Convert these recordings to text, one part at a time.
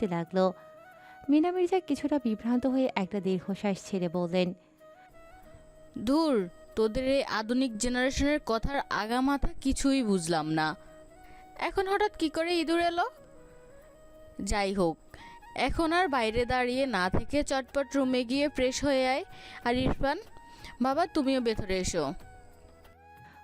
করতে লাগলো। মিনা মির্জা কিছুটা বিভ্রান্ত হয়ে একটা দীর্ঘশ্বাস ছেড়ে বললেন, ধুর, তোদের এই আধুনিক জেনারেশনের কথার আগামাথা কিছুই বুঝলাম না। এখন হঠাৎ কি করে ইঁদুর এলো? যাই হোক, এখন আর বাইরে দাঁড়িয়ে না থেকে চটপট রুমে গিয়ে ফ্রেশ হয়ে আয়। আর ইরফান বাবা, তুমিও ভেতরে এসো।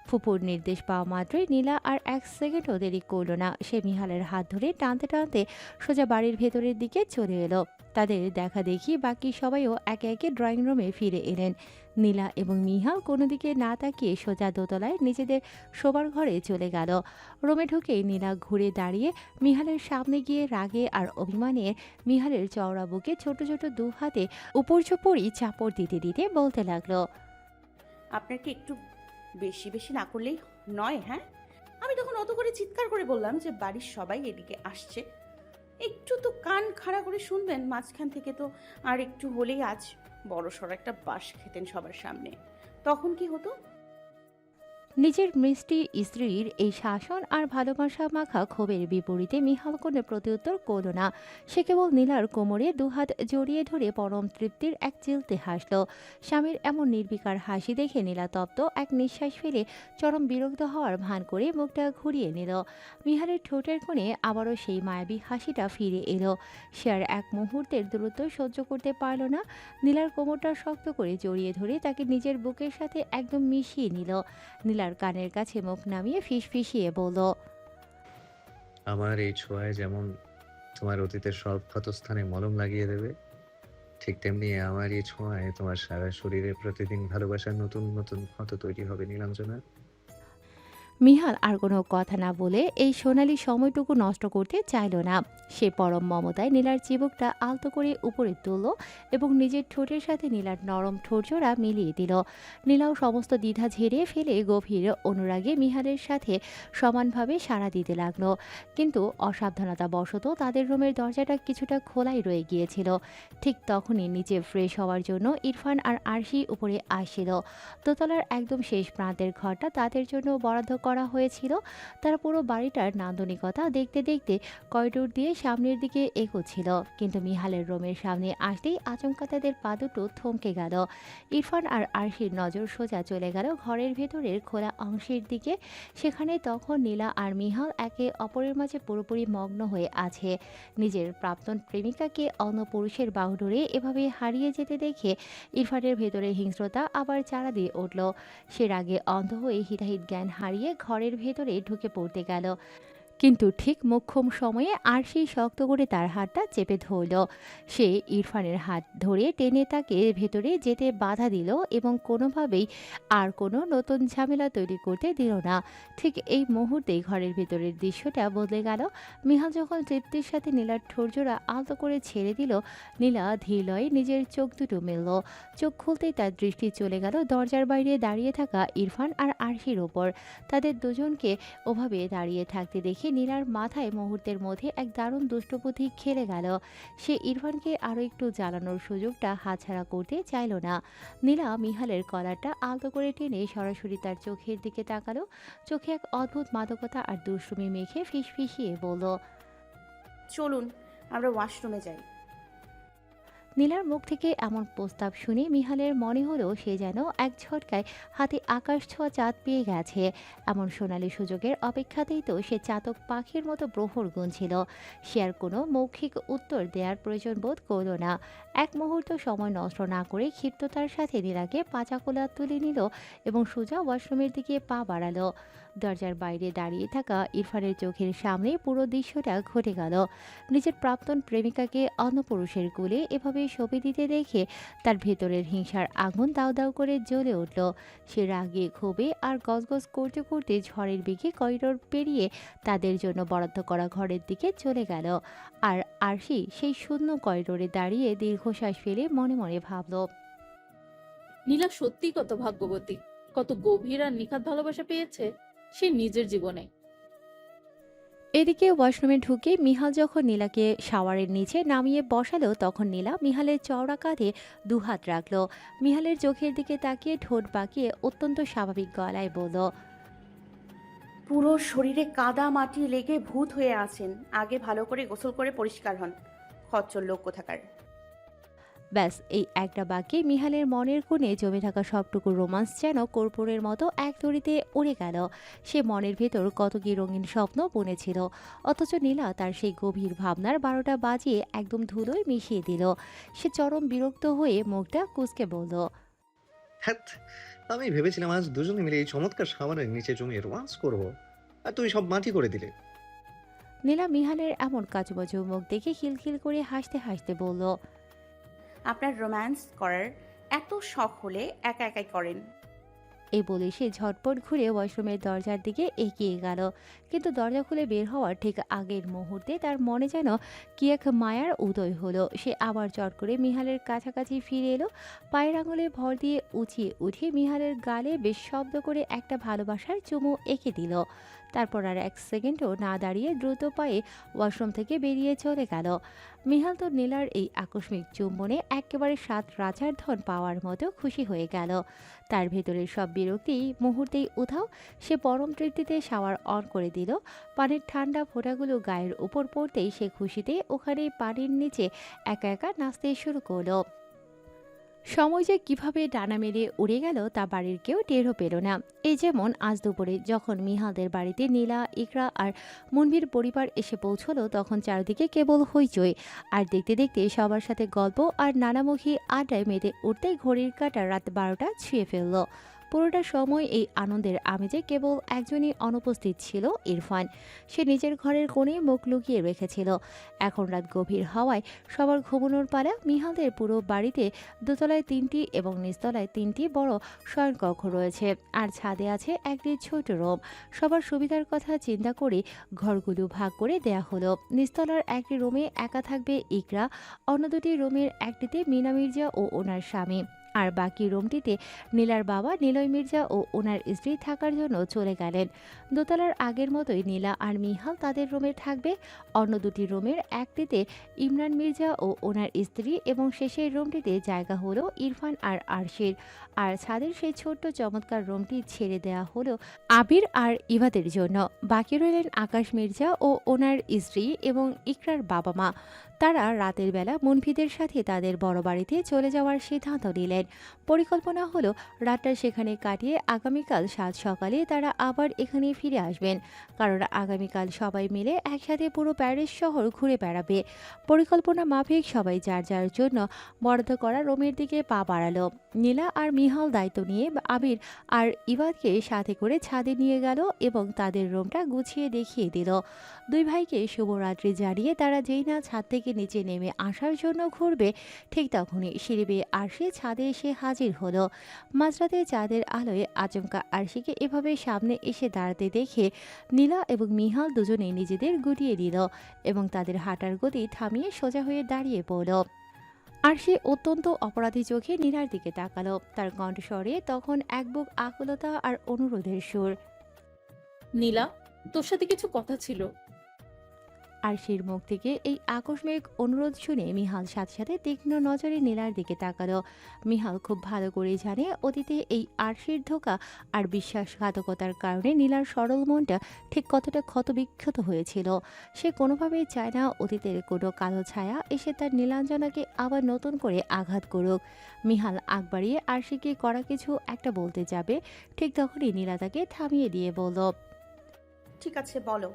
ফুপুর নির্দেশ পাওয়া মাত্রই নীলা আর এক সেকেন্ডও দেরি করল না। সে মিহালের হাত ধরে টানতে টানতে সোজা বাড়ির ভেতরের দিকে চলে এলো। তাদের দেখা দেখি বাকি সবাইও একে একে ড্রয়িং রুমে ফিরে এলেন। নীলা এবং মিহাল কোনো দিকে না তাকিয়ে সোজা দোতলায় নিজেদের শোবার ঘরে চলে গেল। রুমে ঢুকেই নীলা ঘুরে দাঁড়িয়ে মিহালের সামনে গিয়ে রাগে আর অভিমানে মিহালের চওড়া বুকে ছোট ছোট দু হাতে উপর্যুপরি চাপড় দিতে দিতে বলতে লাগলো, আপনার কি একটু বেশি বেশি না করলেই নয়? হ্যাঁ, আমি তখন অত করে চিৎকার করে বললাম যে বাড়ির সবাই এদিকে আসছে, একটু তো কান খাড়া করে শুনবেন। মাঝখান থেকে তো আর একটু হলেই আজ বড়সড় একটা বাঁশ খেতেন সবার সামনে। তখন কি হতো? নিজের মিষ্টি স্ত্রীর এই শাসন আর ভালোবাসা মাখা ক্ষোভের বিপরীতে মিহাল কোনো প্রত্যুত্তর করল না। সে কেবল নীলার কোমরে দুহাত জড়িয়ে ধরে পরম তৃপ্তির এক চিলতে হাসল। স্বামীর এমন নির্বিকার হাসি দেখে নীলা তপ্ত এক নিঃশ্বাস ফেলে চরম বিরক্ত হওয়ার ভান করে মুখটা ঘুরিয়ে নিল। মিহালের ঠোঁটের কোণে আবারও সেই মায়াবী হাসিটা ফিরে এলো। সে আর এক মুহূর্তের দূরত্ব সহ্য করতে পারল না। নীলার কোমরটা শক্ত করে জড়িয়ে ধরে তাকে নিজের বুকের সাথে একদম মিশিয়ে নিল। নীলার কানের কাছে মুখ নামিয়ে ফিসফিসিয়ে বলল, আমার এই ছোঁয়ায় যেমন তোমার অতীতের সব ক্ষতস্থানে মলম লাগিয়ে দেবে, ঠিক তেমনি আমার এই ছোঁয়ায় তোমার সারা শরীরে প্রতিদিন ভালোবাসার নতুন নতুন ক্ষত তৈরি হবে নীলাঞ্জনা। মিহাল আর কোনো কথা না বলে এই সোনালি সময়টুকু নষ্ট করতে চাইল না। সে পরম মমতায় নীলার চিবুকটা আলতো করে উপরে তুলল এবং নিজের ঠোঁটের সাথে নীলার নরম ঠোঁটজোড়া মিলিয়ে দিল। নীলাও সমস্ত দ্বিধা ঝেড়ে ফেলে গভীর অনুরাগে মিহালের সাথে সমানভাবে সাড়া দিতে লাগলো। কিন্তু অসাবধানতা বশত তাদের রুমের দরজাটা কিছুটা খোলাই রয়ে গিয়েছিল। ঠিক তখনই নিচে ফ্রেশ হওয়ার জন্য ইরফান আর আরশি উপরে আসছিল। দোতলার একদম শেষ প্রান্তের ঘরটা তাদের জন্য বরাদ্দ করা হয়েছিল। তারা পুরো বাড়িটার নান্দনিকতা দেখতে দেখতে করিডোর দিয়ে সামনের দিকে এগোচ্ছিল। কিন্তু মিহালের রুমের সামনে আসতেই আচমকা তাদের পা দুটো থমকে গেল। ইরফান আর আরশির নজর সোজা চলে গেল ঘরের ভেতরের খোলা অংশের দিকে। সেখানে তখন নীলা আর মিহাল একে অপরের মাঝে পুরোপুরি মগ্ন হয়ে আছে। নিজের প্রাক্তন প্রেমিকাকে অন্য পুরুষের বাহুডোরে এভাবে হারিয়ে যেতে দেখে ইরফানের ভেতরে হিংস্রতা আবার চারা দিয়ে উঠল। সে রাগে অন্ধ হয়ে হিতাহিত জ্ঞান হারিয়ে ঘরের ভেতরে ঢুকে পড়তে গেল। কিন্তু ঠিক মোক্ষম সময়ে আরশি শক্ত করে তার হাতটা চেপে ধরল। সে ইরফানের হাত ধরে টেনে তাকে ভেতরে যেতে বাধা দিল এবং কোনোভাবেই আর কোনো নতুন ঝামেলা তৈরি করতে দিল না। ঠিক এই মুহূর্তেই ঘরের ভেতরের দৃশ্যটা বদলে গেল। মিহাল যখন তৃপ্তির সাথে নীলার ঠোরজোড়া আলতো করে ছেড়ে দিল, নীলা ধীরলয়ে নিজের চোখ দুটো মেলল। চোখ খুলতেই তার দৃষ্টি চলে গেল দরজার বাইরে দাঁড়িয়ে থাকা ইরফান আর আরশির ওপর। তাদের দুজনকে ওভাবে দাঁড়িয়ে থাকতে দেখে নীলার মাথায় মুহূর্তের মধ্যে এক দারুণ দুষ্টবুদ্ধি খেলে গেল। সে ইরফানকে আরও একটু জ্বালানোর সুযোগটা হাতছাড়া করতে চাইল না। নীলা মিহালের কলারটা আলতো করে টেনে সরাসরি তার চোখের দিকে তাকালো। চোখে এক অদ্ভুত মাদকতা আর দুষ্টুমি মেখে ফিসফিসিয়ে বলল, চলুন আমরা ওয়াশরুমে যাই। নীলার মুখ থেকে এমন প্রস্তাব শুনে মিহালের মনে হলো সে যেন এক ঝটকায় হাতে আকাশ ছোঁয়া চাঁদ পেয়ে গেছে। এমন সোনালি সুযোগের অপেক্ষাতেই তো সে চাতক পাখির মতো প্রহর গুনছিল। সে আর কোনো মৌখিক উত্তর দেওয়ার প্রয়োজন বোধ করল না। এক মুহূর্ত সময় নষ্ট না করে ক্ষিপ্ততার সাথে নীলাকে পাচাকোলা তুলে নিল এবং সোজা ওয়াশরুমের দিকে পা বাড়ালো। দরজার বাইরে দাঁড়িয়ে থাকা ইরফানের চোখের সামনে পুরো দৃশ্যটা ঘটে গেল। নিজের প্রাক্তন প্রেমিকাকে অন্য পুরুষের কোলে এভাবে ছবি দিতে দেখে তার ভেতরের হিংসার আগুন দাউ দাউ করে জ্বলে উঠল। সে রাগে ক্ষোভে আর গজগজ করতে করতে ঝড়ের বেগে করিডোর পেরিয়ে তাদের জন্য বরাদ্দ করা ঘরের দিকে চলে গেল। আর আরশি সেই শূন্য করিডোরে দাঁড়িয়ে দীর্ঘশ্বাস ফেলে মনে মনে ভাবল, নীলা সত্যি কত ভাগ্যবতী, কত গভীর আর নিখাত ভালোবাসা পেয়েছে সে নিজের জীবনে। এদিকে ওয়াশরুমে ঢুকে মিহাল যখন নীলাকে শাওয়ারের নিচে নামিয়ে বসালো, তখন নীলা মিহালের চওড়া কাঁধে দুহাত রাখলো। মিহালের চোখের দিকে তাকিয়ে ঠোঁট বাঁকিয়ে অত্যন্ত স্বাভাবিক গলায় বলল, পুরো শরীরে কাদা মাটি লেগে ভূত হয়ে আছেন, আগে ভালো করে গোসল করে পরিষ্কার হন। খচ্চর লোক কোথাকার। ব্যাস এই একটা বাক্যে মিহালের মনের কোণে জমে থাকা সবটুকু রোমান্স যেন কর্পূরের মতো এক দড়িতে উড়ে গেল। সে মনের ভেতর কত কি রঙিন স্বপ্ন বুনেছিল, অথচ নীলা তার সেই গভীর ভাবনার 12টা বাজিয়ে একদম ধুলোয় মিশিয়ে দিল। সে চরম বিরক্ত হয়ে মুখটা কুঁচকে বলল, হ্যাঁ, আমি ভেবেছিলাম আজ দুজনে মিলে এই চমৎকার সামারের নিচে জমিয়ে রোমান্স করবো, আর তুই সব মাটি করে দিলে। নীলা মিহালের এমন কাচুমাচু মুখ দেখে খিলখিল করে হাসতে হাসতে বলল, আপনার রোম্যান্স করার এত শখ হলে একা একাই করেন। এই বলে সে ঝটপট ঘুরে ওয়াশরুমের দরজার দিকে এগিয়ে গেল। কিন্তু দরজা খুলে বের হওয়ার ঠিক আগের মুহূর্তে তার মনে যেন কি এক মায়ার উদয় হলো। সে আবার চট করে মিহালের কাছাকাছি ফিরে এলো, পায়ের আঙুলে ভর দিয়ে উঁচিয়ে উঠিয়ে মিহালের গালে বেশ শব্দ করে একটা ভালোবাসার চুমু এঁকে দিল। তারপর আর এক সেকেন্ডও না দাঁড়িয়ে দ্রুত পায়ে ওয়াশরুম থেকে বেরিয়ে চলে গেল। মিহাল তো নীলার এই আকস্মিক চুম্বনে একেবারে সাত রাজার ধন পাওয়ার মতো খুশি হয়ে গেল। তার ভেতরের সব বিরক্তি মুহূর্তেই উধাও। সে পরম তৃপ্তিতে শাওয়ার অন করে দিল। পানির ঠান্ডা ফোঁটাগুলো গায়ের উপর পড়তেই সে খুশিতে ওখানে পানির নিচে একা একা নাচতে শুরু করলো। সময় যে কিভাবে ডানা মেলে উড়ে গেল তা বাড়ির কেউ টেরও পেল না। এই যেমন আজ দুপুরে যখন মিহালদের বাড়িতে নীলা, ইকরা আর মুনভির পরিবার এসে পৌঁছলো, তখন চারদিকে কেবল হইচই। আর দেখতে দেখতে সবার সাথে গল্প আর নানামুখী আড্ডায় মেতে উঠতেই ঘড়ির কাঁটা রাত 12টা ছুঁয়ে ফেলল। পুরোটা সময় এই আনন্দের আমেজে কেবল একজনই অনুপস্থিত ছিল, ইরফান। সে নিজের ঘরের কোণে মুখ লুকিয়ে রেখেছিল। এখন রাত গভীর হওয়ায় সবার ঘুমানোর পালা। মিহালদের পুরো বাড়িতে দোতলায় 3টি এবং নিচতলায় 3টি বড় শয়নকক্ষ রয়েছে, আর ছাদে আছে একটি ছোট রুম। সবার সুবিধার কথা চিন্তা করে ঘরগুলো ভাগ করে দেয়া হলো। নিচতলার একটি রুমে একা থাকবে ইকরা, অন্য দুটি রুমের একটিতে মিনা মির্জা ও ওনার স্বামী, আর বাকি রুমটিতে নীলার বাবা নিলয় মির্জা ও ওনার স্ত্রী থাকার জন্য চলে গেলেন। দোতলার আগের মতোই নীলা আর মিহাল তাদের রুমে থাকবে। অন্য দুটি রুমের একটিতে ইমরান মির্জা ও ওনার স্ত্রী, এবং শেষের রুমটিতে জায়গা হলো ইরফান আর আরশির। আর ছাদের সেই ছোট্ট চমৎকার রুমটি ছেড়ে দেওয়া হলো আবির আর ইভাদের জন্য। বাকি রইলেন আকাশ মির্জা ও ওনার স্ত্রী এবং ইকরার বাবা মা। তারা রাতের বেলা মুনভিদের সাথে তাদের বড় বাড়িতে চলে যাওয়ার সিদ্ধান্ত নিলেন। পরিকল্পনা হলো রাতটা সেখানে কাটিয়ে আগামীকাল সাত সকালে তারা আবার এখানে ফিরে আসবেন, কারণ আগামীকাল সবাই মিলে একসাথে পুরো প্যারিস শহর ঘুরে বেড়াবে। পরিকল্পনা মাফিক সবাই যার যার জন্য বরাদ্দ করা রুমের দিকে পা বাড়ালো। নীলা আর মিহাল দায়িত্ব নিয়ে আবির আর ইবাদকে সাথে করে ছাদে নিয়ে গেল এবং তাদের রুমটা গুছিয়ে দেখিয়ে দিল। দুই ভাইকে শুভরাত্রি জানিয়ে তারা যেই না ছাদ থেকে নিচে নেমে আসার জন্য ঘুরবে, ঠিক তখনই সিঁড়ি বেয়ে আরশি ছাদে এসে হাজির হলো। মাঝরাতে চাঁদের আলোয় আচমকা আরশিকে এভাবে সামনে এসে দাঁড়াতে দেখে নীলা এবং মিহাল দুজনেই নিজেদের গুটিয়ে নিল এবং তাদের হাঁটার গতি থামিয়ে সোজা হয়ে দাঁড়িয়ে পড়ল। আরশি অত্যন্ত অপরাধী চোখে নীলার দিকে তাকালো। তার কণ্ঠস্বরে তখন এক বুক আকুলতা আর অনুরোধের সুর। নীলা, তোর সাথে কিছু কথা ছিল। আরশির মুখ থেকে এই আকস্মিক অনুরোধ শুনে মিহাল সাথে সাথে তীক্ষ্ণ নজরে নীলার দিকে তাকালো। মিহাল খুব ভালো করেই জানে অতীতে এই আরশির ধোঁকা আর বিশ্বাসঘাতকতার কারণে নীলার সরল মনটা ঠিক কতটা ক্ষতবিক্ষত হয়েছিল। সে কোনোভাবেই চায় না অতীতের কোনো কালো ছায়া এসে তার নীলাঞ্জনাকে আবার নতুন করে আঘাত করুক। মিহাল আগ বাড়িয়ে আরশিকে করা কিছু একটা বলতে যাবে, ঠিক তখনই নীলা তাকে থামিয়ে দিয়ে বলল, ঠিক আছে, বলো।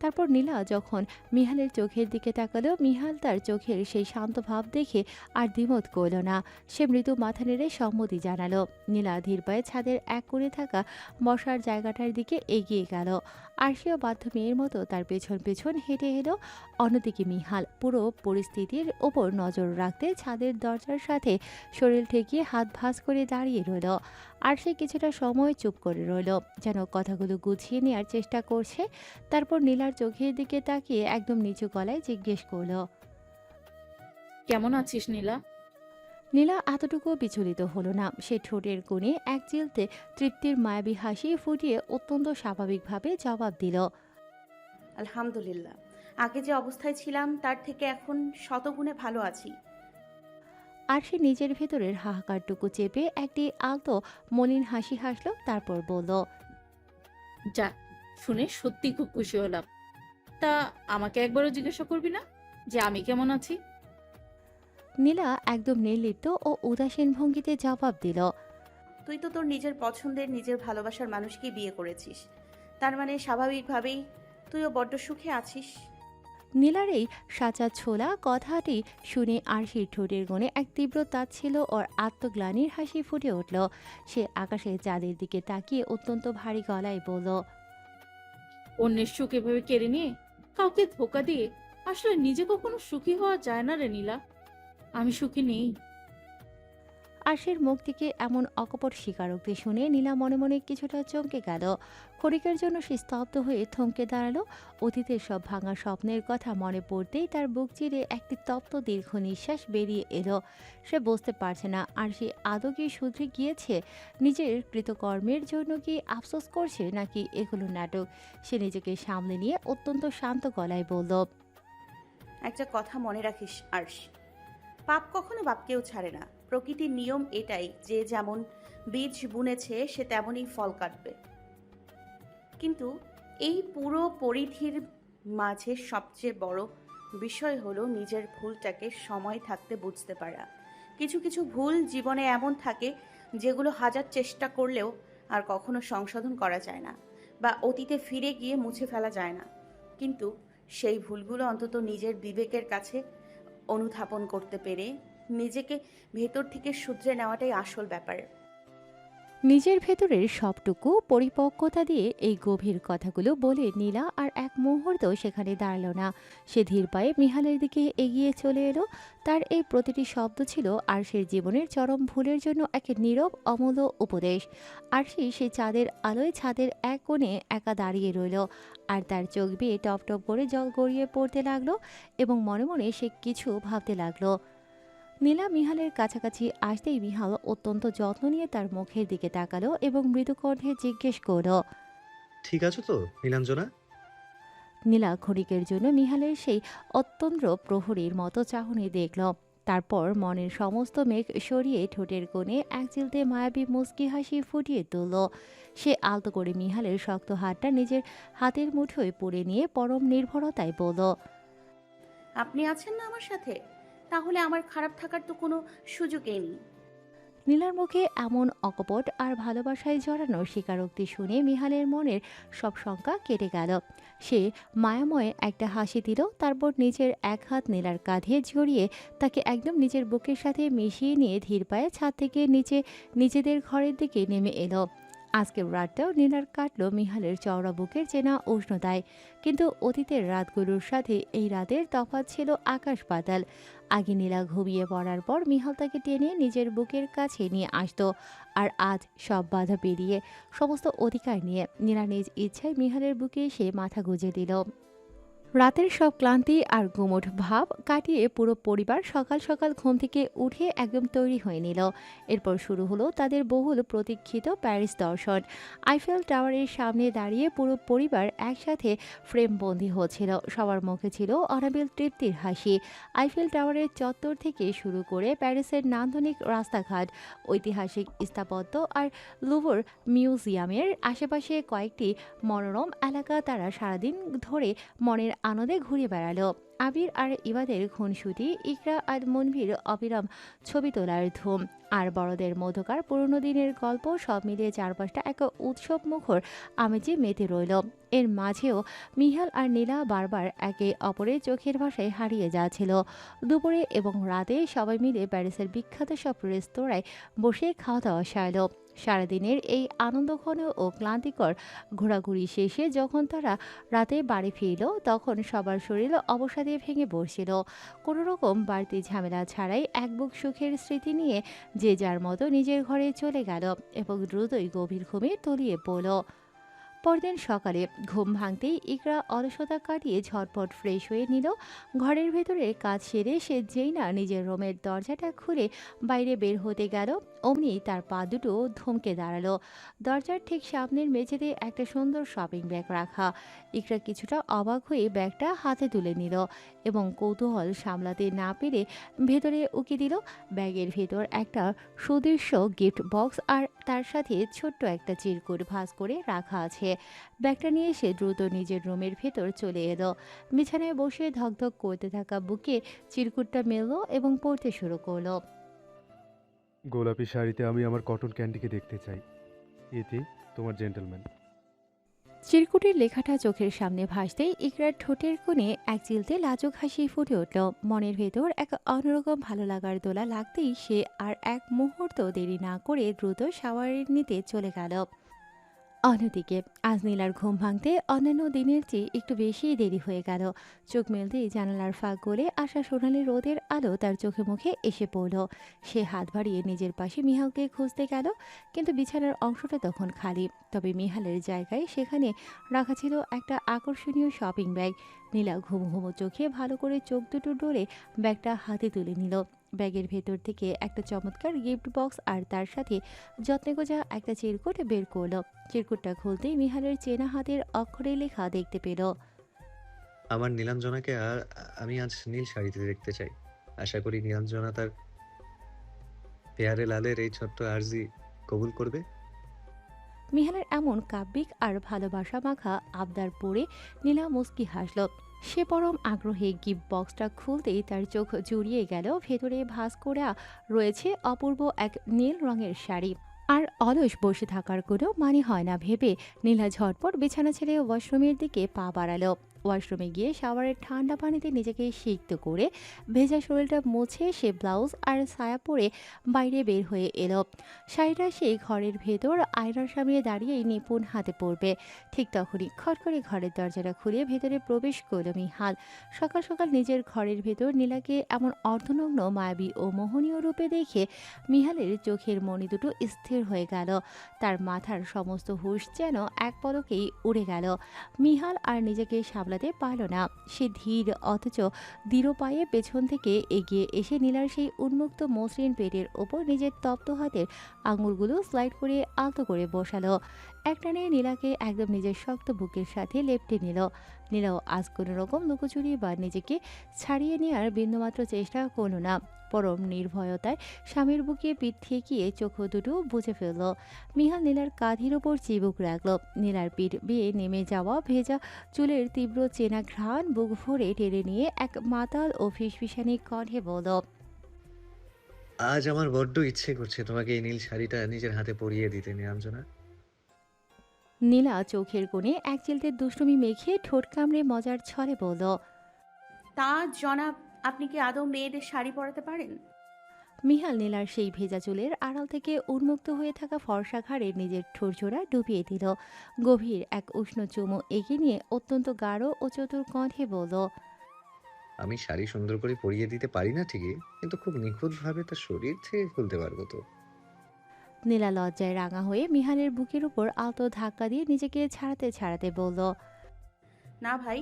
তারপর নীলা যখন মিহালের চোখের দিকে তাকালো, মিহাল তার চোখের সেই শান্ত ভাব দেখে আর দ্বিমত করল না। সে মৃদু মাথা নেড়ে সম্মতি জানালো। নীলা ধীর পায়ে ছাদের এক কোণে থাকা বসার জায়গাটার দিকে এগিয়ে গেল। আরশিও বাধ্য মেয়ের মতো তার পেছন পেছন হেঁটে এলো। অন্যদিকে মিহাল পুরো পরিস্থিতির ওপর নজর রাখতে ছাদের দরজার সাথে শরীর ঠেকিয়ে হাত ভাঁজ করে দাঁড়িয়ে রইল। আরশি কিছুটা সময় চুপ করে রইল, যেন কথাগুলো গুছিয়ে নেওয়ার চেষ্টা করছে। তারপর নীলার চোখের দিকে তাকিয়ে একদম নিচু গলায় জিজ্ঞেস করল, কেমন আছিস নীলা? নীলা এতটুকু বিচলিত হলো না। সে ঠোঁটের কোণে এক চিলতে তৃপ্তির মায়াবী হাসি ফুটিয়ে অত্যন্ত স্বাভাবিকভাবে জবাব দিল, আলহামদুলিল্লাহ, আগে যে অবস্থায় ছিলাম তার থেকে এখন শতগুণে ভালো আছি। আর সে নিজের ভেতরের হাহাকারটুকু চেপে একটি আলতো মলিন হাসি হাসলো। তারপর বলল, যাক, শুনে সত্যি খুব খুশি হলাম। তা আমাকে একবারও জিজ্ঞাসা করবি না? যে আমি কেমন আছি? নীলা একদম নির্লিপ্ত ও উদাসীন ভঙ্গিতে জবাব দিল। তুই তো তোর নিজের পছন্দের নিজের ভালোবাসার মানুষকেই বিয়ে করেছিস, তার মানে স্বাভাবিকভাবেই তুইও বড্ড সুখে আছিস। নীলার এই সাঁচা ছোলা কথাটি শুনে আরশির ঠোঁটের কোণে এক তীব্র তাচ্ছিল ওর আত্মগ্লানির হাসি ফুটে উঠল। সে আকাশে চাঁদের দিকে তাকিয়ে অত্যন্ত ভারী গলায় বলল, অন্যের সুখ এভাবে কেড়ে নিয়ে কাউকে ধোকা দিয়ে আসলে নিজে কখনো সুখী হওয়া যায় না রে নীলা। আমি সুখী নেই। আরশির মুখ থেকে এমন অকপট স্বীকারোক্তি শুনে নীলা মনে মনে কিছুটা চমকে গেল। ক্ষণিকের জন্য সে স্তব্ধ হয়ে থমকে দাঁড়ালো। অতীতের সব ভাঙা স্বপ্নের কথা মনে পড়তেই তার বুক চিরে একটি তপ্ত দীর্ঘ নিঃশ্বাস বেরিয়ে এলো। সে বুঝতে পারছে না আরশি আদৌ কি শুধরে গিয়েছে, নিজের কৃতকর্মের জন্য কি আফসোস করছে, নাকি এগুলো নাটক। সে নিজেকে সামলে নিয়ে অত্যন্ত শান্ত গলায় বলল, একটা কথা মনে রাখিস আর্শ, পাপ কখনো বাপকেও ছাড়ে না। প্রকৃতির নিয়ম এটাই যে যেমন বীজ বুনেছে সে তেমনই ফল কাটবে। কিন্তু এই পুরো পরিধির মাঝে সবচেয়ে বড় বিষয় হলো নিজের ভুলটাকে সময় থাকতে বুঝতে পারা। কিছু কিছু ভুল জীবনে এমন থাকে যেগুলো হাজার চেষ্টা করলেও আর কখনো সংশোধন করা যায় না, বা অতীতে ফিরে গিয়ে মুছে ফেলা যায় না। কিন্তু সেই ভুলগুলো অন্তত নিজের বিবেকের কাছে অনুধাবন করতে পেরে নিজেকে ভেতর থেকে শুধরে নেওয়াটাই আসল ব্যাপার। নিজের ভেতরের সবটুকু পরিপক্কতা দিয়ে এই গভীর কথাগুলো বলে নীলা আর এক মুহূর্ত সেখানে দাঁড়ালো না। সে ধীর পায়ে মিহালের দিকে এগিয়ে চলে এলো। তার এই প্রতিটি শব্দ ছিল আরশির জীবনের চরম ভুলের জন্য এক নীরব অমূল্য উপদেশ। আরশি সে চাঁদের আলোয় ছাদের এক কোণে একা দাঁড়িয়ে রইল, আর তার চোখ বেয়ে টপ টপ করে জল গড়িয়ে পড়তে লাগলো এবং মনে মনে সে কিছু ভাবতে লাগলো। নীলা মিহালের কাছাকাছি আসতেই মিহাল অত্যন্ত যত্ন নিয়ে তার মুখের দিকে তাকালো এবং মৃদু কণ্ঠে জিজ্ঞেস করল, ঠিক আছো তো নীলাঞ্জনা? নীলা ক্ষণিকের জন্য মিহালের সেই অত্যন্ত প্রহরীর মতো চাহনি দেখল। তারপর মনের সমস্ত মেঘ সরিয়ে ঠোঁটের কোণে এক চিলতে মায়াবী মুচকি হাসি ফুটিয়ে তুলল। সে আলতো করে মিহালের শক্ত হাতটা নিজের হাতের মুঠোয় পুড়ে নিয়ে পরম নির্ভরতায় বলল, আপনি আছেন না আমার সাথে, তাহলে আমার খারাপ থাকার তো কোনো সুযোগই নেই। নীলার মুখে এমন অকপট আর ভালোবাসায় জড়ানো স্বীকারোক্তি শুনে মিহালের মনের সব শঙ্কা কেটে গেল। সে মায়াময় একটা হাসি দিল, তারপর নিজের এক হাত নীলার কাঁধে জড়িয়ে তাকে একদম নিজের বুকের সাথে মিশিয়ে নিয়ে ধীর পায়ে ছাদ থেকে নিচে নিজেদের ঘরের দিকে নেমে এলো। আজকের রাতটাও নীলার কাটল মিহালের চওড়া বুকের চেনা উষ্ণতায়। কিন্তু অতীতের রাতগুলোর সাথে এই রাতের তফাৎ ছিল আকাশ পাতাল। আগে নীলা ঘুমিয়ে পড়ার পর মিহাল তাকে টেনে নিজের বুকের কাছে নিয়ে আসতো, আর আজ সব বাধা পেরিয়ে সমস্ত অধিকার নিয়ে নীলা নিজ ইচ্ছায় মিহালের বুকে এসে মাথা গুঁজে দিল। রাতের সব ক্লান্তি আর গুমোট ভাব কাটিয়ে পুরো পরিবার সকাল সকাল ঘুম থেকে উঠে একদম তৈরি হয়ে নিল। এরপর শুরু হলো তাদের বহুল প্রতীক্ষিত প্যারিস দর্শন। আইফেল টাওয়ারের সামনে দাঁড়িয়ে পুরো পরিবার একসাথে ফ্রেমবন্দি হচ্ছিল। সবার মুখে ছিল অনাবিল তৃপ্তির হাসি। আইফেল টাওয়ারের চত্বর থেকে শুরু করে প্যারিসের নান্দনিক রাস্তাঘাট, ঐতিহাসিক স্থাপত্য আর লুভর মিউজিয়ামের আশেপাশে কয়েকটি মনোরম এলাকা তারা সারাদিন ধরে মনের আনন্দে ঘুরে বেড়ালো। আবির আর ইবাদের খুনসুটি, ইকরা আর মনভীর অবিরাম ছবি তোলার ধুম, আর বড়দের মধ্যকার পুরনো দিনের গল্প, সব মিলিয়ে চারপাশটা এক উৎসব মুখর আমেজে মেতে রইল। এর মাঝেও মিহাল আর নীলা বারবার একে অপরের চোখের ভাষায় হারিয়ে যাচ্ছিল। দুপুরে এবং রাতে সবাই মিলে প্যারিসের বিখ্যাত সব রেস্তোরাঁয় বসে খাওয়া দাওয়া সারল। সারাদিনের এই আনন্দঘন ও ক্লান্তিকর ঘোরাঘুরি শেষে যখন তারা রাতে বাড়ি ফিরল, তখন সবার শরীর অবসাদে ভেঙে পড়ছিল। কোনো রকম বাড়তি ঝামেলা ছাড়াই এক বুক সুখের স্মৃতি নিয়ে যে যার মতো নিজের ঘরে চলে গেল এবং দ্রুতই গভীর ঘুমে তলিয়ে পড়ল। পরদিন সকালে ঘুম ভাঙতেই ইকরা অলসতা কাটিয়ে ঝটপট ফ্রেশ হয়ে নিল। ঘরের ভেতরে কাজ সেরে সে যেই না নিজের রুমের দরজাটা খুলে বাইরে বের হতে গেল, অমনি তার পা দুটো থমকে দাঁড়ালো। দরজার ঠিক সামনের মেঝেতে একটা সুন্দর শপিং ব্যাগ রাখা। ইকরা কিছুটা অবাক হয়ে ব্যাগটা হাতে তুলে নিল এবং কৌতূহল সামলাতে না পেরে ভেতরে উকি দিল। ব্যাগের ভেতর একটা সুদৃশ্য গিফট বক্স আর তার সাথে ছোট্ট একটা চিরকুট ভাঁজ করে রাখা আছে। সে। ব্যাগটা নিয়ে সে দ্রুত নিজের রুমের ভেতর চলে এলো। বিছানায় বসে ধকধক করতে থাকা বুকে চিরকুটটা মেললো এবং পড়তে শুরু করলো। গোলাপি শাড়িতে আমি আমার কটন ক্যান্ডিকে দেখতে চাই। এতে তোমার জেন্টলম্যান। চিরকুটের লেখাটা চোখের সামনে ভাসতেই ইকরার ঠোঁটের কোণে এক চিলতে লাজুক হাসি ফুটে উঠল। মনের ভেতর এক অন্যরকম ভালো লাগার দোলা লাগতেই সে আর এক মুহূর্ত দেরি না করে দ্রুত শাওয়ার নিতে চলে গেল। অন্যদিকে আজ নীলার ঘুম ভাঙতে অন্যান্য দিনের চেয়ে একটু বেশিই দেরি হয়ে গেল। চোখ মেলতেই জানালার ফাঁক গলে আসা সোনালি রোদের আলো তার চোখে মুখে এসে পড়ল। সে হাত বাড়িয়ে নিজের পাশে মিহালকে খুঁজতে গেল, কিন্তু বিছানার অংশটা তখন খালি। তবে মিহালের জায়গায় সেখানে রাখা ছিল একটা আকর্ষণীয় শপিং ব্যাগ। নীলা ঘুমো ঘুমো চোখে ভালো করে চোখ দুটো ডলে ব্যাগটা হাতে তুলে নিল। ব্যাগের ভেতর থেকে একটা চমৎকার গিফট বক্স আর তার সাথে যত্নে গোজা একটা চিরকুট বের করলো। চিরকুটটা খুলতেই মিহালের চেনা হাতের অক্ষরে লেখা দেখতে পেল। আমার নীলাঞ্জনাকে আর আমি আজ নীল শাড়িতে দেখতে চাই। আশা করি নীলাঞ্জনা তার পেয়ারে লালের এই ছোট্ট আর্জি কবুল করবে। মিহালের এমন কাব্যিক আর ভালোবাসা মাখা আবদার পড়ে নীলা মুচকি হাসল। সে পরম আগ্রহে গিফট বক্সটা খুলতেই তার চোখ জুড়িয়ে গেল। ভেতরে ভাঁজ করা রয়েছে অপূর্ব এক নীল রঙের শাড়ি। আর অলস বসে থাকার কোনো মানে হয় না ভেবে নীলা ঝটপট বিছানা ছেড়ে ওয়াশরুমের দিকে পা বাড়ালো। ওয়াশরুমে গিয়ে শাওয়ারের ঠান্ডা পানিতে নিজেকে সিক্ত করে ভেজা শরীরটা মুছে সে ব্লাউজ আর ছায়া পরে বাইরে বের হয়ে এলো। শাড়িটা সে ঘরের ভেতর আয়নার সামনে দাঁড়িয়েই নিপুণ হাতে পড়বে। ঠিক তখনই খট করে ঘরের দরজাটা খুলে ভেতরে প্রবেশ করল মিহাল। সকাল সকাল নিজের ঘরের ভেতর নীলাকে এমন অর্ধনগ্ন মায়াবী ও মোহনীয় রূপে দেখে মিহালের চোখের মণি দুটো স্থির হয়ে গেল। তার মাথার সমস্ত হুঁশ যেন এক পলকেই উড়ে গেল। মিহাল আর নিজেকে সামলাতে পারল না। সে ধীর অথচ দৃঢ় পায়ে পেছন থেকে এগিয়ে এসে নীলার সেই উন্মুক্ত মসৃণ পেটের ওপর নিজের তপ্ত হাতের আঙুলগুলো স্লাইড করে আলতো করে বসালো। একটানে নীলাকে একদম নিজের শক্ত বুকের সাথে লেপ্টে নিল। নীলাও আজ কোনো রকম লুকোচুরি বা নিজেকে ছাড়িয়ে নেওয়ার বিন্দুমাত্র চেষ্টা করল না। পরম নির্ভয়তায় স্বামীর বুকে পিঠ ঠেকিয়ে চোখ দুটো বুঝে ফেলল। মিহাল নীলার কাঁধের ওপর চিবুক রাখল। নীলার পিঠ বেয়ে নেমে যাওয়া ভেজা চুলের তীব্র চেনা ঘ্রাণ বুক ভরে টেনে নিয়ে এক মাতাল ও ফিসফিসানি কণ্ঠে বলল, আজ আমার বড্ড ইচ্ছে করছে তোমাকে এই নীল শাড়িটা নিজের হাতে পরিয়ে দিতে নীলাঞ্জনা। নীলা চোখের কোণে এক চিলতে দুষ্টুমি মেখে ঠোঁট কামড়ে মজার ছলে বলল, তা জনাব, আপনি কি আদৌ মেয়েদের শাড়ি পরাতে পারেন? মিহাল নীলার সেই ভেজা চুলের আড়াল থেকে উন্মুক্ত হয়ে থাকা ফর্সা ঘাড়ে নিজের ঠোরজোড়া ডুবিয়ে দিল। গভীর এক উষ্ণ চুমু এগিয়ে নিয়ে অত্যন্ত গাঢ় ও চতুর কণ্ঠে বলল, আমি শাড়ি সুন্দর করে পরিয়ে দিতে পারি না ঠিকই, কিন্তু খুব নিখুঁতভাবে তার শরীর থেকে খুলতে পারবো তো। নীলা লজ্জায় রাঙা হয়ে মিহালের বুকের উপর আলতো ধাক্কা দিয়ে নিজেকে ছাড়াতে ছাড়াতে বলল, না ভাই,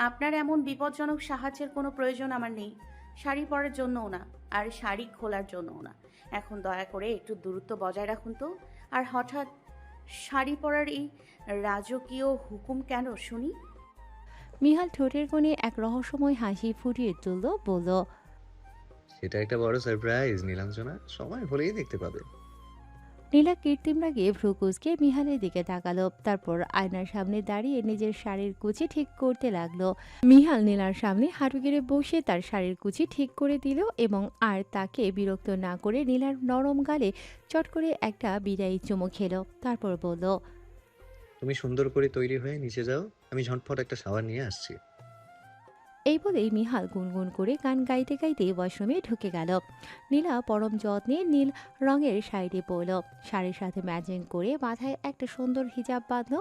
আপনার এমন বিপজ্জনক সাহায্যের কোনো প্রয়োজন আমার নেই। শাড়ি পরার জন্যও না, আর শাড়ি খোলার জন্যও না। এখন দয়া করে একটু দূরত্ব বজায় রাখুন তো। আর হঠাৎ শাড়ি পরার এই রাজকীয় হুকুম কেন শুনি? মিহাল ঠোঁটের কোণে এক রহস্যময় হাসি ফুটিয়ে তুলল, বলল, সেটা একটা বড় সারপ্রাইজ নীলাঞ্জনা, সময় হলেই দেখতে পাবে। নীলা কৃত্রিম রাগে ভ্রু কুঁচকে মিহালের দিকে তাকালো। তারপর আয়নার সামনে দাঁড়িয়ে নিজের শাড়ির কুচি ঠিক করতে লাগলো। মিহাল নীলার সামনে হাঁটু গেড়ে বসে তার শাড়ির কুচি ঠিক করে দিল এবং আর তাকে বিরক্ত না করে নীলার নরম গালে চট করে একটা বিদায়ী চুমু খেলো। তারপর বলল, তুমি সুন্দর করে তৈরি হয়ে নিচে যাও, আমি ঝটপট একটা শাওয়ার নিয়ে আসছি। এই বলেই মিহাল গুনগুন করে গান গাইতে গাইতে ওয়াশরুমে ঢুকে গেল। নীলা পরম যত্নে নীল রঙের শাড়িটি পরল। শাড়ির সাথে ম্যাচিং করে মাথায় একটা সুন্দর হিজাব বাঁধল।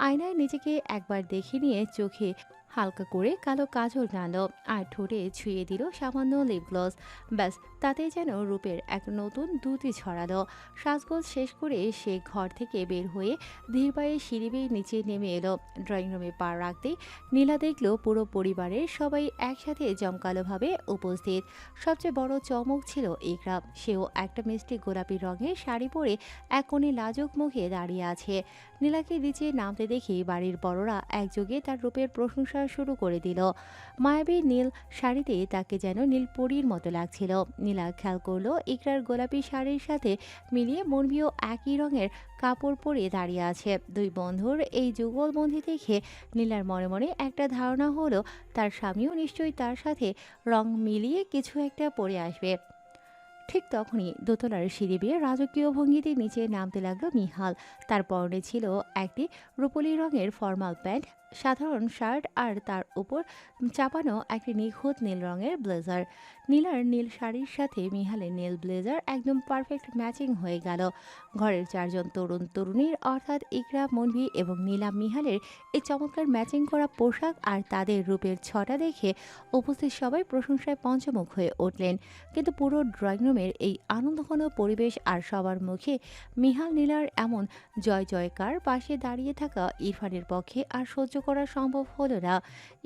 আয়নায় নিজেকে একবার দেখে নিয়ে চোখে হালকা করে কালো কাজল টানল আর ঠোঁটে ছুঁয়ে দিল সামান্য লিপ গ্লস। ব্যাস, তাতেই যেন রূপের এক নতুন দ্যুতি ছড়ালো। সাজগোজ শেষ করে সে ঘর থেকে বের হয়ে ধীর পায়ে সিঁড়ি বেয়ে নিচে নেমে এলো। ড্রয়িং রুমে পা রাখতেই নীলা দেখল পুরো পরিবারের সবাই একসাথে জমকালোভাবে উপস্থিত। সবচেয়ে বড় চমক ছিল ইকরাম। সেও একটা মিষ্টি গোলাপি রঙের শাড়ি পরে এক কোণে লাজুক মুখে দাঁড়িয়ে আছে। নীলাকে নিচে নামতে দেখে বাড়ির বড়রা একযোগে তার রূপের প্রশংসা শুরু করে দিল। মায়াবী নীল শাড়িতে তাকে যেন নীল পরীর মতো লাগছিল। নীলা খেয়াল করলো ইকরার গোলাপি শাড়ির সাথে মিলিয়ে মনভিও একই রঙের কাপড় পরে দাঁড়িয়ে আছে। দুই বন্ধুর এই যুগলবন্দি দেখে নীলার মনে মনে একটা ধারণা হলো তার স্বামীও নিশ্চয়ই তার সাথে রং মিলিয়ে কিছু একটা পরে আসবে। ঠিক তখনই দোতলার সিঁড়ি বেয়ে রাজকীয় ভঙ্গিতে নিচে নামতে লাগলো নিহাল। তার পরনে ছিল একটি রূপলি রঙের ফর্মাল প্যান্ট, সাধারণ শার্ট আর তার উপর চাপানো একটি নিখুঁত নীল রঙের ব্লেজার। নীলার নীল শাড়ির সাথে মিহালের নীল ব্লেজার একদম পারফেক্ট ম্যাচিং হয়ে গেল। ঘরের চারজন তরুণ তরুণীর অর্থাৎ ইকরা, মনভি এবং নীলা মিহালের এই চমৎকার ম্যাচিং করা পোশাক আর তাদের রূপের ছটা দেখে উপস্থিত সবাই প্রশংসায় পঞ্চমুখ হয়ে উঠলেন। কিন্তু পুরো ড্রয়িং রুমের এই আনন্দঘন পরিবেশ আর সবার মুখে মিহাল নীলার এমন জয় জয়কার পাশে দাঁড়িয়ে থাকা ইরফানের পক্ষে আর সহ্য করা সম্ভব হলো না।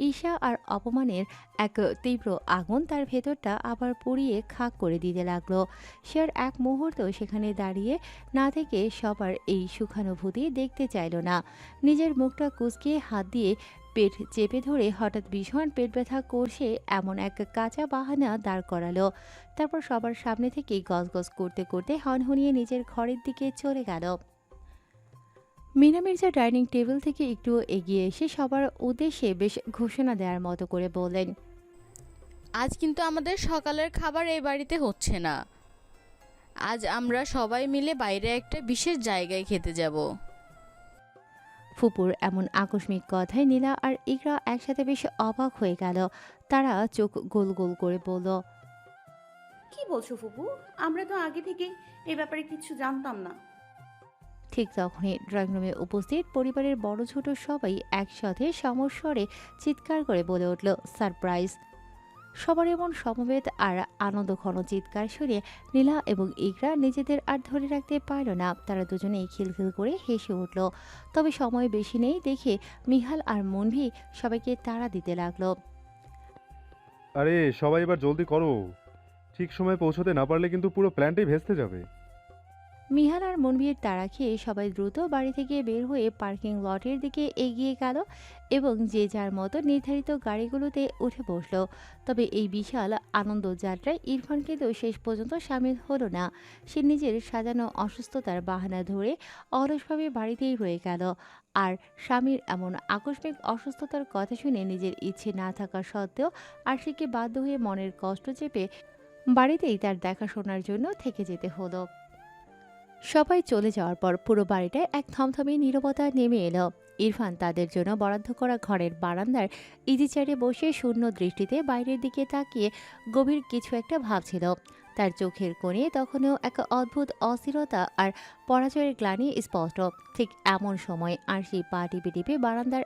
ঈর্ষা আর অপমানের এক তীব্র আগুন তার ভেতরটা আবার পুড়িয়ে খাক করে দিতে লাগলো। সে আর এক মুহূর্ত সেখানে দাঁড়িয়ে না থেকে সবার এই সুখানুভূতি দেখতে চাইল না। নিজের মুখটা কুঁচকিয়ে হাত দিয়ে পেট চেপে ধরে হঠাৎ ভীষণ পেট ব্যথা করছে এমন এক কাঁচা বাহানা দাঁড় করালো। তারপর সবার সামনে থেকে গজগজ করতে করতে হনহনিয়ে নিজের ঘরের দিকে চলে গেল। মিনা মির্জা ডাইনিং টেবিল থেকে একটু এগিয়ে এসে সবার উদ্দেশ্যে বেশ ঘোষণা দেওয়ার মতো করে বললেন, আজ কিন্তু আমাদের সকালের খাবার এই বাড়িতে হচ্ছে না। আজ আমরা সবাই মিলে বাইরে একটা বিশেষ জায়গায় খেতে যাব। ফুপুর এমন আকস্মিক কথায় নীলা আর ইকরা একসাথে বেশ অবাক হয়ে গেল। তারা চোখ গোল গোল করে বলল, কি বলছো ফুপু? আমরা তো আগে থেকে এই ব্যাপারে কিছু জানতাম না। ঠিক তখনই ড্রয়িং রুমে উপস্থিত পরিবারের বড় ছোট সবাই একসাথে সমস্বরে চিৎকার করে বলে উঠল, সারপ্রাইজ! সবার এমন সমবেত আর আনন্দঘন চিৎকার শুনে নীলা এবং ইকরা নিজেদের আর ধরে রাখতে পারল না। তারা দুজনেই খিলখিল করে হেসে উঠল। তবে সময় বেশি নেই দেখে মিহাল আর মনভি সবাইকে তাড়া দিতে লাগলো। আরে সবাই এবার জলদি করো, ঠিক সময় পৌঁছতে না পারলে কিন্তু পুরো প্ল্যানটাই ভেস্তে যাবে। মিহাল আর মনভির তাড়া খেয়ে সবাই দ্রুত বাড়ি থেকে বের হয়ে পার্কিং লটের দিকে এগিয়ে গেল এবং যে যার মতো নির্ধারিত গাড়িগুলোতে উঠে বসল। তবে এই বিশাল আনন্দ যাত্রায় ইরফান কিন্তু শেষ পর্যন্ত সামিল হলো না। সে নিজের সাজানো অসুস্থতার বাহানা ধরে অলসভাবে বাড়িতেই রয়ে গেল। আর স্বামীর এমন আকস্মিক অসুস্থতার কথা শুনে নিজের ইচ্ছে না থাকা সত্ত্বেও আরশিকে বাধ্য হয়ে মনের কষ্ট চেপে বাড়িতেই তার দেখাশোনার জন্য থেকে যেতে হলো। সবাই চলে যাওয়ার পর পুরো বাড়িটায় এক থমথমে নীরবতা নেমে এলো। ইরফান তাদের জন্য বরাদ্দ করা ঘরের বারান্দার ইজি চেয়ারে বসে শূন্য দৃষ্টিতে বাইরের দিকে তাকিয়ে গভীর কিছু একটা ভাবছিল। তার চোখের কোণে তখনও এক অদ্ভুত অস্থিরতা আর পরাজয়ের গ্লানি স্পষ্ট। ঠিক এমন সময় আরশি পা টিপে টিপে বারান্দার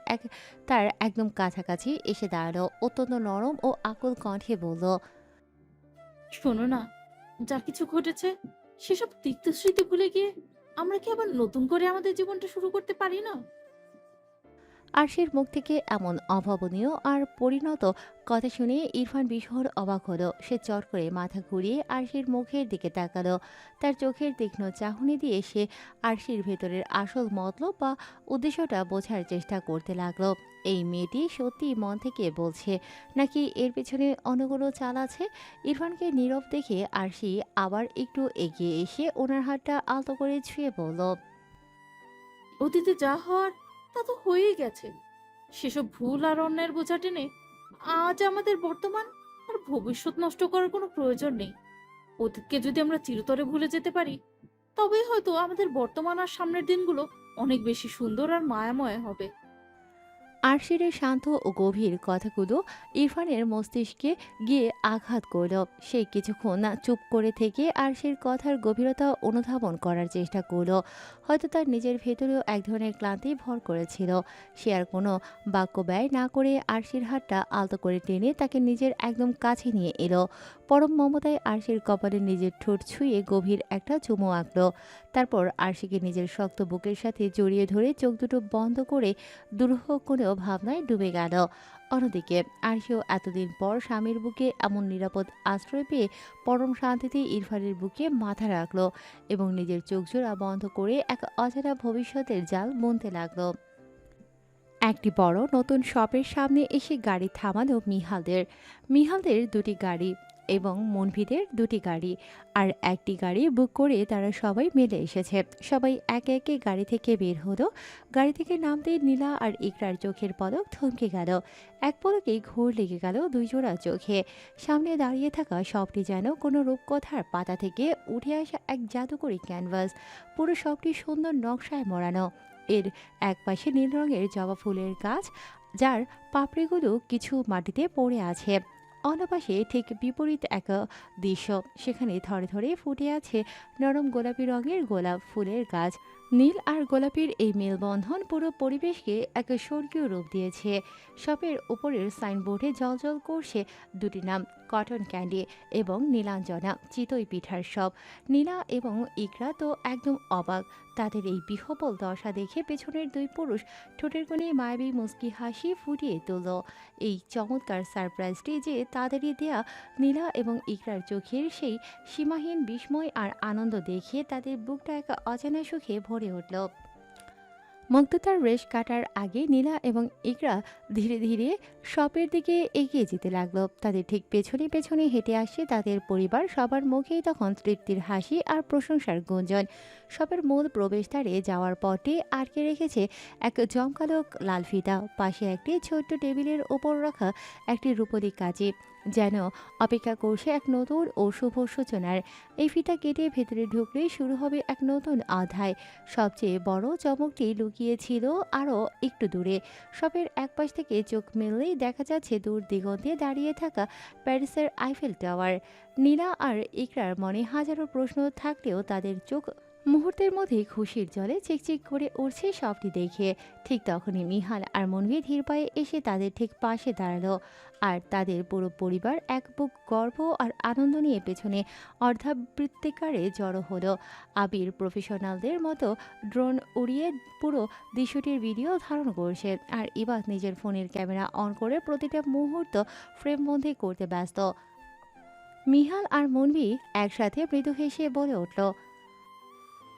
তার একদম কাছাকাছি এসে দাঁড়ালো। অত্যন্ত নরম ও আকুল কণ্ঠে বলল, শোনো না, যা কিছু ঘটেছে সেসব তিক্ত স্মৃতি ভুলে গিয়ে আমরা কি আবার নতুন করে আমাদের জীবনটা শুরু করতে পারি না? আরশির মুখ থেকে এমন অভাবনীয় আর পরিণত কথা শুনে ইরফান ভীষণ অবাক হলো। সে চট করে মাথা ঘুরিয়ে আরশির মুখের দিকে তাকালো। তার চোখের তীক্ষ্ণ চাহনি দিয়ে সে আরশির ভেতরের আসল মতলব বা উদ্দেশ্যটা বোঝার চেষ্টা করতে লাগলো। এই মেয়েটি সত্যি মন থেকে বলছে নাকি এর পেছনে অন্য কোনো চাল আছে? ইরফানকে নীরব দেখে আরশি আবার একটু এগিয়ে এসে ওনার হাতটা আলতো করে ছুঁয়ে বলল, অতীতে যা হওয়ার তা তো হয়েই গেছে। সেসব ভুল আর অন্যায়ের বোঝা টেনে আজ আমাদের বর্তমান আর ভবিষ্যৎ নষ্ট করার কোনো প্রয়োজন নেই। অতীতকে যদি আমরা চিরতরে ভুলে যেতে পারি তবেই হয়তো আমাদের বর্তমান আর সামনের দিনগুলো অনেক বেশি সুন্দর আর মায়াময় হবে। আরশির এই শান্ত ও গভীর কথাগুলো ইরফানের মস্তিষ্কে গিয়ে আঘাত করল। সে কিছুক্ষণ চুপ করে থেকে আরশির কথার গভীরতা অনুধাবন করার চেষ্টা করল। হয়তো তার নিজের ভেতরেও এক ধরনের ক্লান্তি ভর করেছিল। সে আর কোনো বাক্য ব্যয় না করে আরশির হাতটা আলতো করে টেনে তাকে নিজের একদম কাছে নিয়ে এলো। পরম মমতায় আরশির কপালে নিজের ঠোঁট ছুঁয়ে গভীর একটা চুমু আঁকল। তারপর আরশিকে নিজের শক্ত বুকের সাথে জড়িয়ে ধরে চোখ দুটো বন্ধ করে দুরূহ কোনো ভাবনায় ডুবে গেল। অন্যদিকে আরশিও এতদিন পর স্বামীর বুকে এমন নিরাপদ আশ্রয় পেয়ে পরম শান্তিতে ইরফানের বুকে মাথা রাখল এবং নিজের চোখ জোড়া বন্ধ করে এক অজানা ভবিষ্যতের জাল বুনতে লাগলো। একটি বড় নতুন শপের সামনে এসে গাড়ি থামালো মিহালদের দুটি গাড়ি এবং মনভিদের দুটি গাড়ি আর একটি গাড়ি বুক করে তারা সবাই মিলে এসেছে। সবাই একে একে গাড়ি থেকে বের হলো। গাড়ি থেকে নামতেই নীলা আর ইকরার চোখের পলক থমকে গেল। এক পলকেই ঘোর লেগে গেল দুই জোড়া চোখে। সামনে দাঁড়িয়ে থাকা শপটি যেন কোনো রূপকথার পাতা থেকে উঠে আসা এক জাদুকরী ক্যানভাস। পুরো শপটি সুন্দর নকশায় মোড়ানো। এর একপাশে নীল রঙের জবা ফুলের গাছ, যার পাপড়িগুলো কিছু মাটিতে পড়ে আছে। অন্য পাশে ঠিক বিপরীত এক দৃশ্য, সেখানে থরে থরে ফুটে আছে নরম গোলাপি রঙের গোলাপ ফুলের গাছ। নীল আর গোলাপির এই মেলবন্ধন পুরো পরিবেশকে এক স্বর্গীয় রূপ দিয়েছে। শপের উপরের সাইনবোর্ডে জলজল করছে দুটি নাম, কটন ক্যান্ডি এবং নীলাঞ্জনা চিতই পিঠার শপ। নীলা এবং ইকরা তো একদম অবাক। তাদের এই বিহবল দশা দেখে পেছনের দুই পুরুষ ঠোঁটের কোণে মায়াবী মুস্কি হাসি ফুটিয়ে তুলল। এই চমৎকার সারপ্রাইজটি যে তাদেরই দেয়া। নীলা এবং ইকরার চোখের সেই সীমাহীন বিস্ময় আর আনন্দ দেখে তাদের বুকটা এক অজানা সুখে ভরে উঠল। মুগ্ধতার রেশ কাটার আগে নীলা এবং ইকরা ধীরে ধীরে শপের দিকে এগিয়ে যেতে লাগলো। তাদের ঠিক পেছনে পেছনে হেঁটে আসছে তাদের পরিবার। সবার মুখেই তখন তৃপ্তির হাসি আর প্রশংসার গুঞ্জন। শপের মূল প্রবেশদ্বারে যাওয়ার পথে আটকে রেখেছে এক জমকালো লাল ফিতা। পাশে একটি ছোট্ট টেবিলের ওপর রাখা একটি রূপোলি কাঁচি, যেন অপেক্ষা করছে এক নতুন ও শুভ সূচনার। এই ফিতা কেটে ভেতরে ঢুকলেই শুরু হবে এক নতুন অধ্যায়। সবচেয়ে বড় চমকটি লুকিয়েছিল আরও একটু দূরে। শপের একপাশ থেকে চোখ মেললেই দেখা যাচ্ছে দূর দিগন্তে দাঁড়িয়ে থাকা প্যারিসের আইফেল টাওয়ার। নীলা আর ইকরার মনে হাজারো প্রশ্ন থাকলেও তাদের চোখ মুহূর্তের মধ্যেই খুশির জলে চিকচিক করে উঠছে সবটি দেখে। ঠিক তখনই মিহাল আর মনভি ধীর পায়ে এসে তাদের ঠিক পাশে দাঁড়ালো। আর তাদের পুরো পরিবার এক বুক গর্ব আর আনন্দ নিয়ে পেছনে অর্ধাবৃত্তিকারে জড়ো হলো। আবির প্রফেশনালদের মতো ড্রোন উড়িয়ে পুরো দৃশ্যটির ভিডিও ধারণ করছে, আর ইবাদ নিজের ফোনের ক্যামেরা অন করে প্রতিটা মুহূর্ত ফ্রেমবন্দি করতে ব্যস্ত। মিহাল আর মনভি একসাথে মৃদু হেসে বলে উঠল,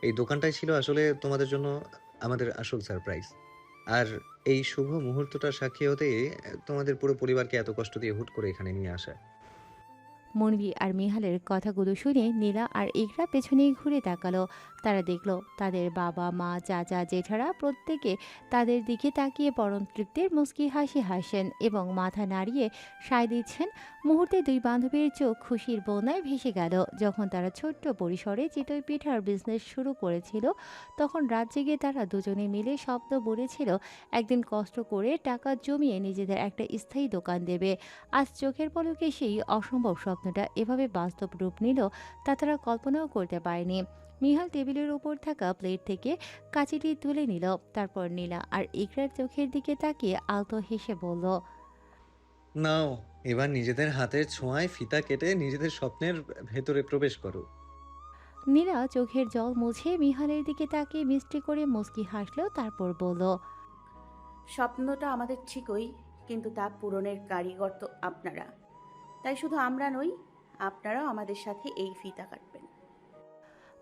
এই দোকানটাই ছিল আসলে তোমাদের জন্য আমাদের আসল সারপ্রাইজ। আর এই শুভ মুহূর্তটার সাক্ষী হতে তোমাদের পুরো পরিবারকে এত কষ্ট দিয়ে হুট করে এখানে নিয়ে আসা। মনভি আর মিহালের কথাগুলো শুনে নীলা আর ইকরা পেছনেই ঘুরে তাকালো। তারা দেখলো তাদের বাবা মা চাচা জেঠারা প্রত্যেকে তাদের দিকে তাকিয়ে পরম তৃপ্তির মুস্কি হাসি হাসেন এবং মাথা নাড়িয়ে সায় দিচ্ছেন। মুহূর্তে দুই বান্ধবীর চোখ খুশির বন্যায় ভেসে গেল। যখন তারা ছোট্ট পরিসরে চিতই পিঠার বিজনেস শুরু করেছিল, তখন রাত জেগে তারা দুজনে মিলে স্বপ্ন বলেছিল একদিন কষ্ট করে টাকা জমিয়ে নিজেদের একটা স্থায়ী দোকান দেবে। আজ চোখের পলকে সেই অসম্ভব স্বপ্নটা এভাবে বাস্তব রূপ নিল তা তারা কল্পনাও করতে পারেনি। মিহাল টেবিলের উপর থাকা প্লেট থেকে কাঁচিটি তুলে নিল। তারপর নীলা আর ইকরার চোখের দিকে তাকিয়ে আলতো হেসে বলল, নাও, এবার নিজেদের হাতের ছোঁয়ায় ফিতা কেটে নিজেদের স্বপ্নের ভেতরে প্রবেশ করো। নীলা চোখের জল মুছে মিহালের দিকে তাকিয়ে মিষ্টি করে মুচকি হাসল। তারপর বলল, স্বপ্নটা আমাদের ঠিকই, কিন্তু তা পূরণের কারিগর তো আপনারা। তাই শুধু আমরা নই, আপনারাও আমাদের সাথে এই ফিতা কাটবেন।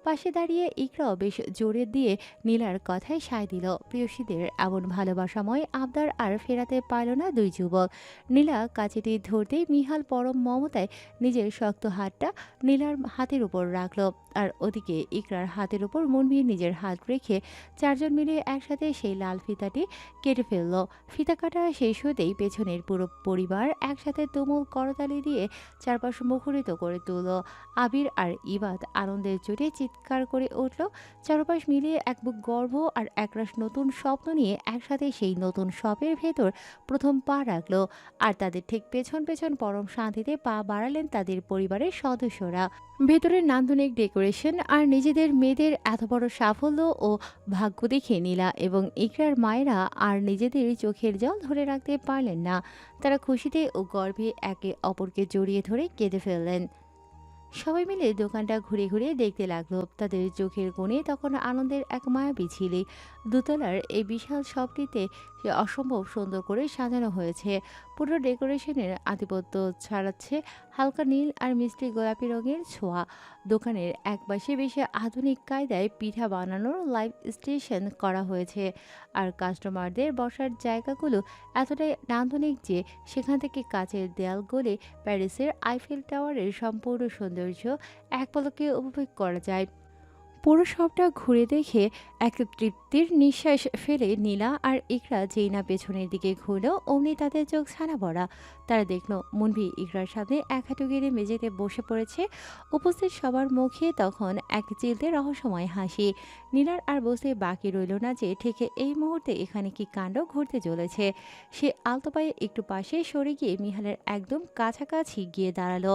পাশে দাঁড়িয়ে ইকরাও বেশ জোরে দিয়ে নীলার কথায় সায় দিল। প্রিয়সীদের এমন ভালোবাসাময় আবদার আর ফেরাতে পারল না দুই যুবক। নীলা কাঁচিটি ধরতেই মিহাল পরম মমতায় নিজের শক্ত হাতটা নীলার হাতের উপর রাখল, আর ওদিকে ইকরার হাতের উপর মনভি নিজের হাত রেখে চারজন মিলে একসাথে সেই লাল ফিতাটি কেটে ফেলল। ফিতা কাটা শেষ হতেই পেছনের পুরো পরিবার একসাথে তুমুল করতালি দিয়ে চারপাশ মুখরিত করে তুলল। আবির আর ইবাদ আনন্দের চোটে চিৎকার করে উঠল। চারপাশ মিলিয়ে এক বুক গর্ব আর একরাশ নতুন স্বপ্ন নিয়ে একসাথে সেই নতুন শপের ভেতর প্রথম পা রাখলো। আর তাদের ঠিক পেছন পেছন পরম শান্তিতে পা বাড়ালেন তাদের পরিবারের সদস্যরা। ভেতরের নান্দনিক ডেকোরেশন আর নিজেদের মেয়েদের এত বড় সাফল্য ও ভাগ্য দেখে নীলা এবং ইকরার মায়েরা আর নিজেদের চোখের জল ধরে রাখতে পারলেন না। তারা খুশিতে ও গর্বে একে অপরকে জড়িয়ে ধরে কেঁদে ফেললেন। সবাই মিলে দোকানটা ঘুরে ঘুরে দেখতে লাগলো। তাদের চোখের কোণে তখন আনন্দের এক মায়াবী ঝিলিক। দোতলার এই বিশাল শপটিতে অসম্ভব সুন্দর করে সাজানো হয়েছে। পুরো ডেকোরেশনের আধিপত্য ছড়াচ্ছে হালকা নীল আর মিষ্টি গোলাপি রঙের ছোঁয়া। দোকানের একপাশে বেশি আধুনিক কায়দায় পিঠা বানানোর লাইভ স্টেশন করা হয়েছে, আর কাস্টমারদের বসার জায়গাগুলো এতটাই নান্দনিক যে সেখান থেকে কাচের দেয়াল গলে প্যারিসের আইফেল টাওয়ারের সম্পূর্ণ সৌন্দর্য এক পলকে উপভোগ করা যায়। পুরো সবটা ঘুরে দেখে এক তৃপ্তির নিঃশ্বাস ফেলে নীলা আর ইকরা যেই না পেছনের দিকে ঘুরলো অমনি তাদের চোখ ছানা পড়া। তারা দেখলো মুনভি ইকরার সামনে এক হাঁটু গেড়ে মেঝেতে বসে পড়েছে। উপস্থিত সবার মুখে তখন এক চিলতে রহস্যময় হাসি। নীলার আর বসতে বাকি রইল না যে ঠিক এই মুহূর্তে এখানে কি কাণ্ড ঘটতে চলেছে। সে আলতো পায়ে একটু পাশে সরে গিয়ে মিহালের একদম কাছাকাছি গিয়ে দাঁড়ালো।